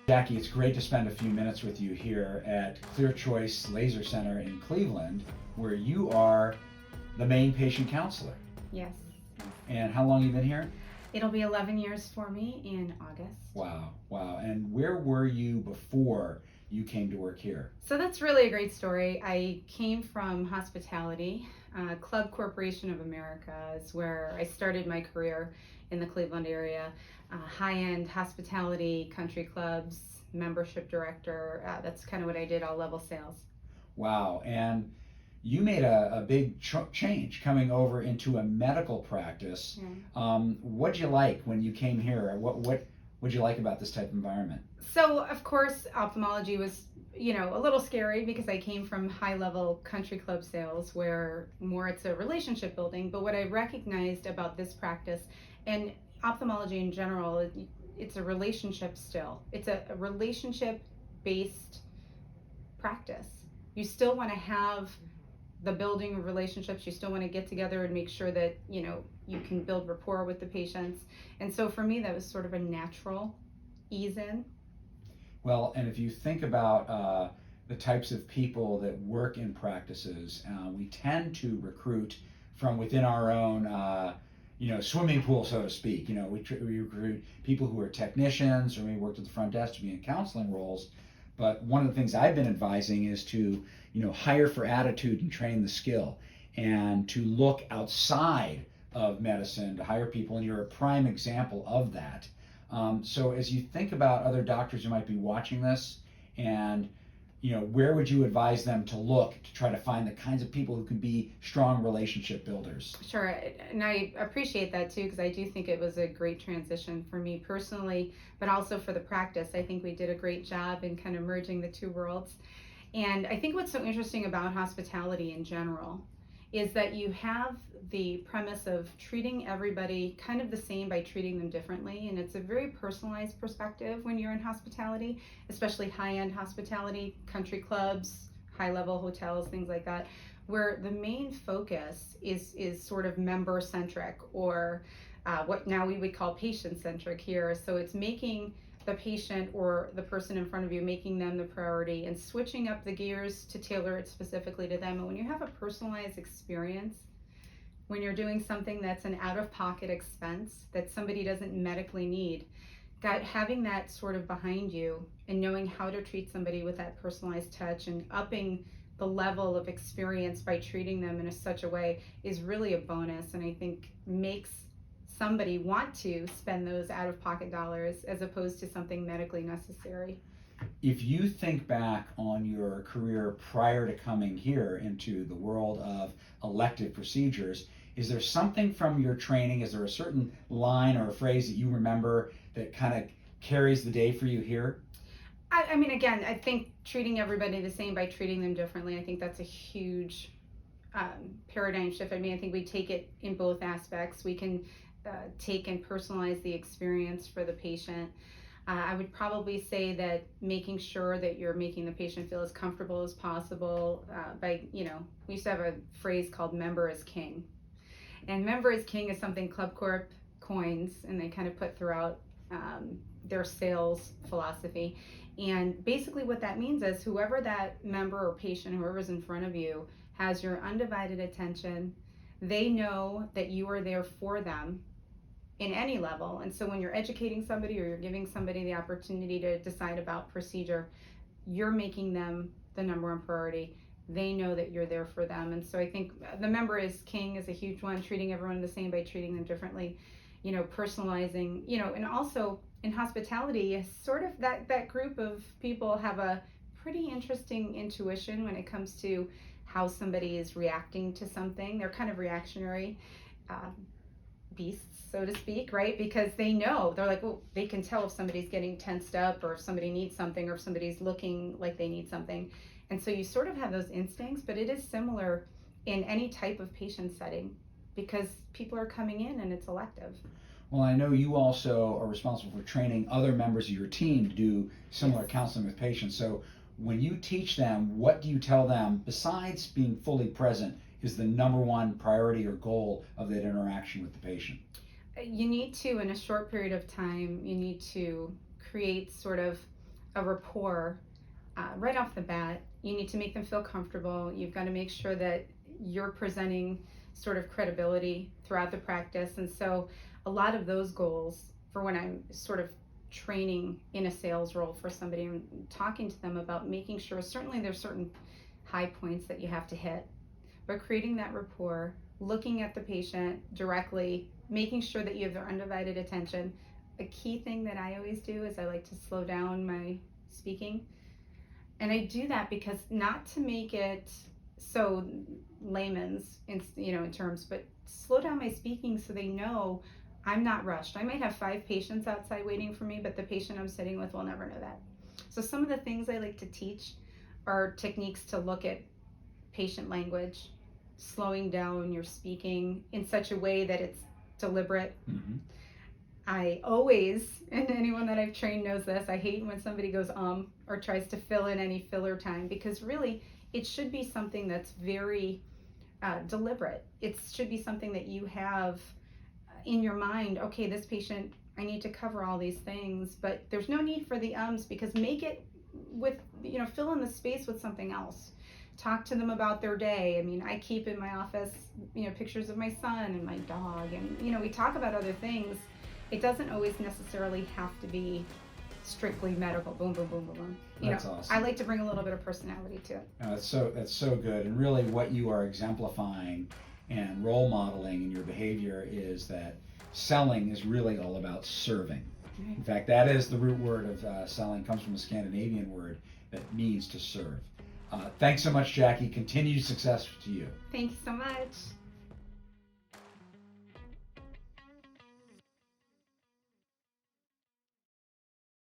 Jackie, it's great to spend a few minutes with you here at Clear Choice Laser Center in Cleveland, where you are the main patient counselor. Yes. And how long have you been here? It'll be 11 years for me in August. Wow. And where were you before you came to work here? So that's really a great story. I came from hospitality. Club Corporation of America is where I started my career in the Cleveland area. High-end hospitality, country clubs, membership director. That's kind of what I did, all level sales. Wow. And you made a big change coming over into a medical practice. What'd you like when you came here? What'd you like about this type of environment? So, of course, ophthalmology was, a little scary because I came from high-level country club sales where more it's a relationship building. But what I recognized about this practice and ophthalmology in general, it's a relationship still. It's a relationship-based practice. You still want to have the building of relationships. You still want to get together and make sure that, you can build rapport with the patients. And so for me, that was sort of a natural ease in. Well, and if you think about the types of people that work in practices, we tend to recruit from within our own, swimming pool, so to speak. We recruit people who are technicians or maybe worked at the front desk to be in counseling roles. But one of the things I've been advising is to, hire for attitude and train the skill, and to look outside of medicine to hire people, and you're a prime example of that. So as you think about other doctors who might be watching this, and where would you advise them to look to try to find the kinds of people who can be strong relationship builders? Sure, and I appreciate that too, because I do think it was a great transition for me personally, but also for the practice. I think we did a great job in kind of merging the two worlds. And I think what's so interesting about hospitality in general is that you have the premise of treating everybody kind of the same by treating them differently. And it's a very personalized perspective when you're in hospitality, especially high-end hospitality, country clubs, high-level hotels, things like that, where the main focus is sort of member-centric, or what now we would call patient-centric here. So it's making the patient or the person in front of you, making them the priority and switching up the gears to tailor it specifically to them. And when you have a personalized experience, when you're doing something that's an out-of-pocket expense that somebody doesn't medically need, having that sort of behind you and knowing how to treat somebody with that personalized touch and upping the level of experience by treating them in such a way is really a bonus, and I think makes somebody want to spend those out-of-pocket dollars as opposed to something medically necessary. If you think back on your career prior to coming here into the world of elective procedures, is there something from your training, is there a certain line or a phrase that you remember that kind of carries the day for you here? I mean, again, I think treating everybody the same by treating them differently, I think that's a huge paradigm shift. I mean, I think we take it in both aspects. We can take and personalize the experience for the patient. I would probably say that making sure that you're making the patient feel as comfortable as possible we used to have a phrase called member is king. And member is king is something Club Corp coins, and they kind of put throughout their sales philosophy. And basically what that means is whoever that member or patient, whoever's in front of you, has your undivided attention. They know that you are there for them in any level. And so when you're educating somebody or you're giving somebody the opportunity to decide about procedure, you're making them the number one priority. They know that you're there for them. And so I think the member is king is a huge one, treating everyone the same by treating them differently, personalizing, and also in hospitality, sort of that group of people have a pretty interesting intuition when it comes to how somebody is reacting to something. They're kind of reactionary beasts, so to speak, right? Because they know, they're like, well, they can tell if somebody's getting tensed up or if somebody needs something or if somebody's looking like they need something. And so you sort of have those instincts, but it is similar in any type of patient setting because people are coming in and it's elective. Well, I know you also are responsible for training other members of your team to do similar counseling with patients. So when you teach them, what do you tell them, besides being fully present, is the number one priority or goal of that interaction with the patient? You need to, in a short period of time, you need to create sort of a rapport right off the bat. You need to make them feel comfortable. You've got to make sure that you're presenting sort of credibility throughout the practice. And so a lot of those goals for when I'm sort of training in a sales role for somebody, I'm talking to them about making sure, certainly there's certain high points that you have to hit, but creating that rapport, looking at the patient directly, making sure that you have their undivided attention. A key thing that I always do is I like to slow down my speaking. And I do that because not to make it so layman's in terms, but slow down my speaking so they know I'm not rushed. I might have 5 patients outside waiting for me, but the patient I'm sitting with will never know that. So some of the things I like to teach are techniques to look at patient language, slowing down your speaking in such a way that it's deliberate. Mm-hmm. I always, and anyone that I've trained knows this, I hate when somebody goes or tries to fill in any filler time, because really it should be something that's very deliberate. It should be something that you have in your mind. Okay, this patient, I need to cover all these things, but there's no need for the ums, because make it with, fill in the space with something else. Talk to them about their day. I mean, I keep in my office, pictures of my son and my dog, and we talk about other things. It doesn't always necessarily have to be strictly medical. Boom, boom, boom, boom, boom. That's awesome. I like to bring a little bit of personality to it. That's so good. And really, what you are exemplifying and role modeling in your behavior is that selling is really all about serving. Right. In fact, that is the root word of selling. Comes from a Scandinavian word that means to serve. Thanks so much, Jackie. Continued success to you. Thank you so much.